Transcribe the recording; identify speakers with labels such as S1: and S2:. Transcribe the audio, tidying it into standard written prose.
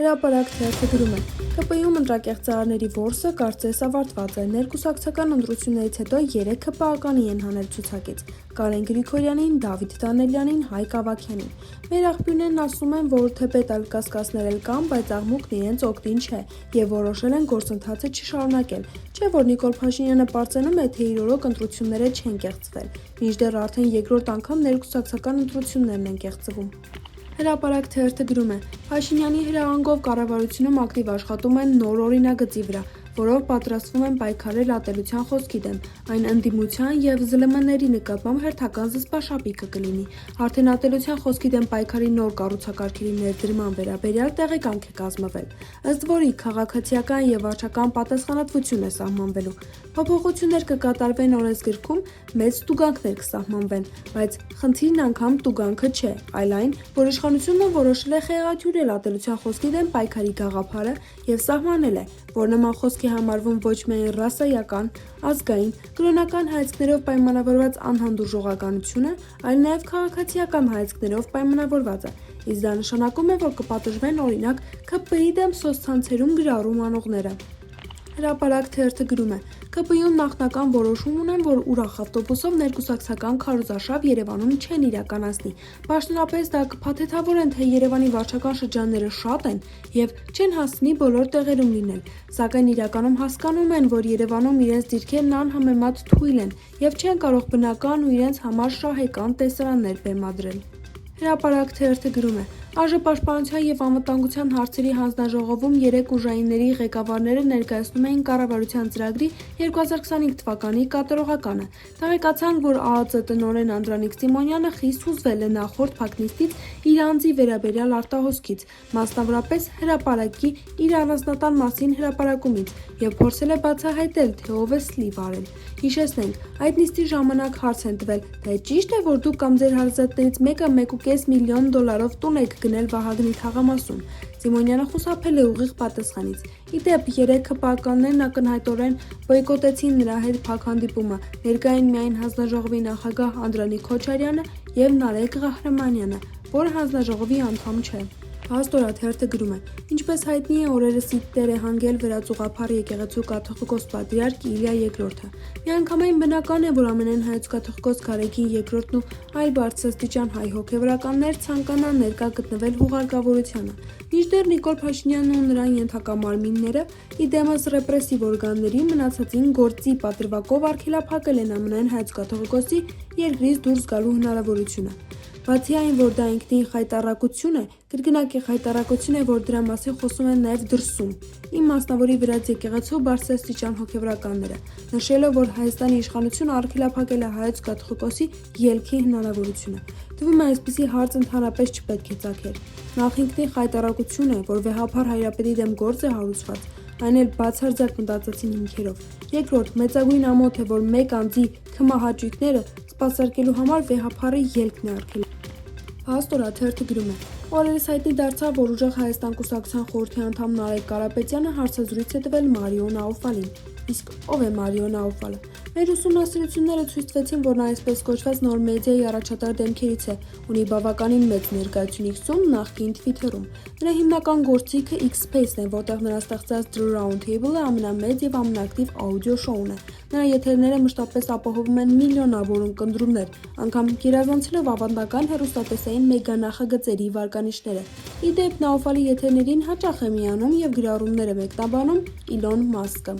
S1: Հրապարակ թերթը գրում է. ԿՊ-ում ընտրակեղծարարների որսը կարծես ավարտված է։ Ներկուսակցական ընտրություններից հետո 3 ԿՊԱ-կանի են հանել ցուցակից՝ Կարեն Գրիգորյանին, Դավիթ Դանելյանին, Հայկ Ավագյանին։ Մեր աղբյուրներն ասում են, որ թեպետ ալկասկասներ էլ կան, բայց աղմուկն իրենց օգտին չէ և որոշել են գործընթացը չշարունակել։ Չէ՞ որ Նիկոլ Փաշինյանը պարծենում է, թե իր օրոք ընտրությունները չեն կեղծվել, մինչդեռ արդեն երկրորդ անգամ ներկուսակցական ընտրություններն են կեղծվում։ Հրապարակ թերթը գրում է. Փաշինյանի հրահանգով կառավարությունում ակտիվ աշխատում են նոր օրինագծի վրա, որով պատրաստվում են պայքարել ատելության խոսքի դեմ, այն ընդդիմության և ԶԼՄ-ների նկատմամբ հերթական զսպաշապիկը կլինի։ Արդեն ատելության խոսքի դեմ պայքարի նոր կառուցակարգերի ներդրման վերաբերյալ տեղեկանք է կազմվել, ըստ որի քաղաքացիական և վարչական պատասխանատվություն է սահմանվելու։ Փոփոխություններ կկատարվեն օրենսգրքում, մեծ տուգանքներ կսահմանվեն, բայց խնդիրն անգամ տուգանքը չէ, այլ այն, որ իշխանությունը որոշել է խեղաթյուրել ատելության խոսքի դեմ պայքարի գաղափարը և սահմանել է, որ նման խոսք է համարվում ոչ միայն ռասայական, ազգային, կրոնական հայացքներով պայմանավորված անհանդուրժողականությունը, այլ նաև քաղաքացիական հայացքներով պայմանավորվածը, իսկ դա նշանակում է, որ կպատժվեն օրինակ ՔՊԻ դեմ սոցցանցերում գրառում անողները։ Հրապարակ թերթը գրում է. ԿՊ-ում նախնական որոշում ունեն, որ ուրախ ավտոբուսով ներկուսակցական քարոզարշավ Երևանում չեն իրականացնի։ Պաշտոնապես դա կփաթեթավորեն, թե Երևանի վարչական շրջանները շատ են և չեն հասցնի բոլոր տեղերում լինել, սակայն իրականում հասկանում են, որ Երևանում իրենց դիրքերն անհամեմատ թույլ են և չեն կարող բնական ու իրենց համար շահեկան տեսարաններ բեմադրել։ Հրապարակ թերթը գրում է. ԱԺ և անվտանգության հարցերի հանձնաժողովում 3 ուժայինների ղեկավարները ներկայացնում էին կառավարության ծրագրի 2025 թվականի կատարողականը։ Տեղեկացանք, որ ԱԱԾ տնօրեն Անդրանիկ Սիմոնյանը խիստ հուզվել է նախորդ փակնիստից իր անձի վերաբերյալ արտահոսքից, մասնավորապես հրապարակի իր առանձնատան մասին հրապարակումից և փորձել է բացահայտել, թե ով է սլիվ արել։ Հիշեցնենք, այդ նիստի ժամանակ հարց են տվել, թե ճի՞շտ է, որ դուք կամ ձեր հարազատներից մեկը $1.5 միլիոն տուն եք գնել Վահագնի թաղամասում։ Սիմոնյանը խուսափել է ուղիղ պատասխանից։ Ի դեպ, 3 ՔՊԱ-կաններն ակնհայտորեն բոյկոտեցին նրա հետ փակ հանդիպումը, ներկա էին միայն հանձնաժողովի նախագահ Անդրանիկ Քոչարյանը և Նարեկ Ղահրամանյանը, որը հանձնաժողովի անդամ չէ։ Փաստորը թերթը գրում է. Ինչպես հայտնի է, օրերս ի դեր է հանգել վերածուղափառ եկեղեցու կաթողիկոս պատրիարք Իլիա II-ը։ Միանգամայն բնական է, որ ամենայն հայոց կաթողիկոս Գարեգին II-ն ու այլ բարձրաստիճան հայ հոգևորականներ ցանկանան ներկա գտնվել հուղարկավորությանը։ Մինչդեռ Նիկոլ Փաշինյանն ու նրան ենթակա մարմինները, ի դեմս ռեպրեսիվ օրգանների, մնացածին գործի պատրվակով արգելափակել են ամենայն հայոց կաթողիկոսի երկրից դուրս գալու հնարավորությունը։ Բացի այն, որ դա ինքնին խայտառակություն է, կրկնակի խայտառակություն է, որ դրա մասին խոսում են նաև դրսում, իմ մասնավորի վրաց եկեղեցու բարձրաստիճան հոգևորականները, նշելով, որ Հայաստանի իշխանությունը արգելափակել է հայոց կաթողիկոսի ելքի հնարավորությունը։ Թվում է, այսպիսի հարց ընդհանրապես չպետք է ծագեր։ Նախ ինքնին խայտառակություն է, որ վեհափառ հայրապետի դեմ գործ է հարուցված, այն էլ բացարձակ մտածածին հիմքերով։ Երկրորդ, մեծագույն ամոթ է, որ մեկ անձի քմահաճույքները սպասարկելու համար վեհափառի ելքն է արգելել։ Փաստորը թերթը գրում է. Օրերս հայտնի դարձավ, որ Ուժեղ Հայաստան կուսակցության խորհրդի անդամ Նարեկ Կարապետյանը հարցազրույց է տվել Մարիո Նաուֆալին։ Իսկ ով է Մարիո Նաուֆալը։ Մեր ուսումնասիրությունները ցույց տվեցին, որ նա այսպես կոչված նոր մեդիայի առաջատար դեմքերից է, ունի բավականին մեծ ներկայություն X-ում, նախկին Twitter-ում։ Նրա հիմնական գործիքը X-Space-ն է, որտեղ նրա ստեղծած The Round Table-ը ամենամեծ և ամենաակտիվ աուդիո շոուն է։ Նրա եթերները մշտապես ապահովում են միլիոնավոր ունկնդրումներ, անգամ գերազանցելով ավանդական հեռուստատեսային մեգանախագծերի վարկանիշները։ Ի դեպ, Նաուֆալի եթերներին հաճախ է միանում և գրառումներ է մեկնաբանում Իլոն Մասկը։